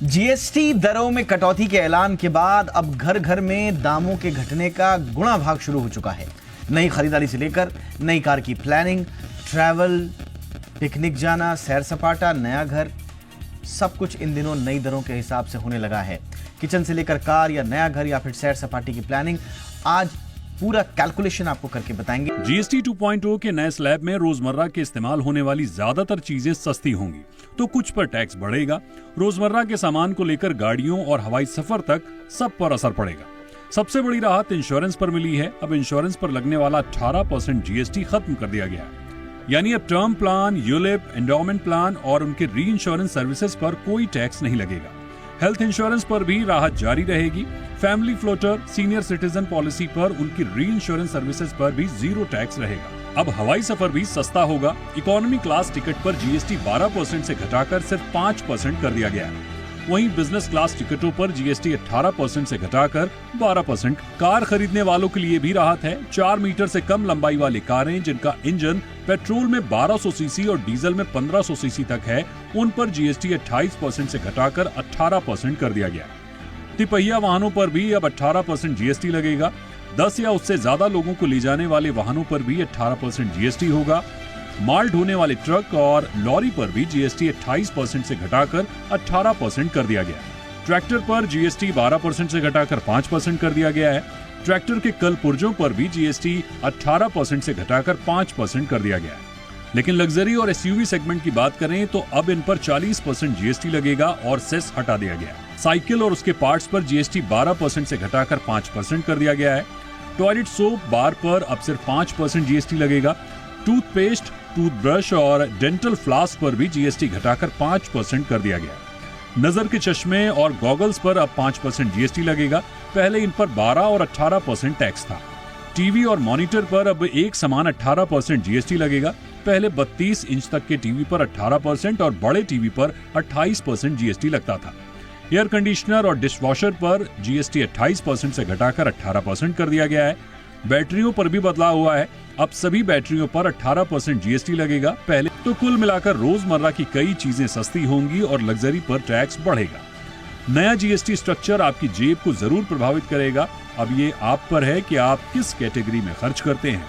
GST दरों में कटौती के ऐलान के बाद अब घर घर में दामों के घटने का गुणा भाग शुरू हो चुका है। नई खरीदारी से लेकर नई कार की प्लानिंग, ट्रैवल, पिकनिक जाना, सैर सपाटा, नया घर, सब कुछ इन दिनों नई दरों के हिसाब से होने लगा है। किचन से लेकर कार या नया घर या फिर सैर सपाटे की प्लानिंग, आज पूरा कैलकुलेशन आपको करके बताएंगे। जीएसटी 2.0 के नए स्लैब में रोजमर्रा के इस्तेमाल होने वाली ज्यादातर चीजें सस्ती होंगी, तो कुछ पर टैक्स बढ़ेगा। रोजमर्रा के सामान को लेकर गाड़ियों और हवाई सफर तक सब पर असर पड़ेगा। सबसे बड़ी राहत इंश्योरेंस पर मिली है। अब इंश्योरेंस पर लगने वाला 18% जीएसटी खत्म कर दिया गया है। यानी अब term plan, ULIP, endowment plan और उनके री इंश्योरेंस सर्विसेज पर कोई टैक्स नहीं लगेगा। हेल्थ इंश्योरेंस पर भी राहत जारी रहेगी। Family floater, senior citizen policy पर उनकी री इंश्योरेंस सर्विसेज पर भी 0 टैक्स रहेगा। अब हवाई सफर भी सस्ता होगा। इकोनॉमी क्लास टिकट पर जीएसटी 12% से घटाकर सिर्फ 5% कर दिया गया है। वहीं बिजनेस क्लास टिकटों पर जीएसटी 18% से घटाकर 12%। कार खरीदने वालों के लिए भी राहत है। 4 मीटर से कम लंबाई वाली कारें जिनका इंजन पेट्रोल में 1200 सीसी और डीजल में 1500 सीसी तक है, उन पर जीएसटी 28% से घटाकर 18% कर दिया गया। तिपहिया वाहनों पर भी अब 18% जीएसटी लगेगा। 10 या उससे ज्यादा लोगों को ले जाने वाले वाहनों पर भी 18% जीएसटी होगा। माल ढोने वाले ट्रक और लॉरी पर भी जीएसटी 28% से घटाकर 18% कर दिया गया। ट्रैक्टर पर जीएसटी 12% से घटाकर 5% कर दिया गया है। ट्रैक्टर के कल पुर्जों पर भी जीएसटी 18% से घटाकर 5% कर दिया गया है। लेकिन लग्जरी और एसयूवी सेगमेंट की बात करें तो अब इन पर 40% जीएसटी लगेगा और सेस हटा दिया गया है। साइकिल और उसके पार्ट्स पर जीएसटी 12% से घटाकर 5% कर दिया गया है। टॉयलेट सोप बार पर अब सिर्फ 5% जीएसटी लगेगा। टूथपेस्ट, टूथब्रश और डेंटल फ्लास्क पर भी जीएसटी घटाकर 5% कर दिया गया। नजर के चश्मे और गॉगल्स पर अब 5% जीएसटी लगेगा। पहले इन पर 12 और 18% टैक्स था। टीवी और मॉनिटर पर अब एक समान 18% जीएसटी लगेगा। पहले 32 इंच तक के टीवी पर 18% और बड़े टीवी पर 28% जीएसटी लगता था। एयर कंडीशनर और डिशवॉशर पर जीएसटी 28% से घटाकर 18% कर दिया गया है। बैटरियों पर भी बदलाव हुआ है। अब सभी बैटरियों पर 18% जीएसटी लगेगा। पहले तो कुल मिलाकर रोजमर्रा की कई चीजें सस्ती होंगी और लग्जरी पर टैक्स बढ़ेगा। नया जीएसटी स्ट्रक्चर आपकी जेब को जरूर प्रभावित करेगा। अब ये आप पर है कि आप किस कैटेगरी में खर्च करते हैं।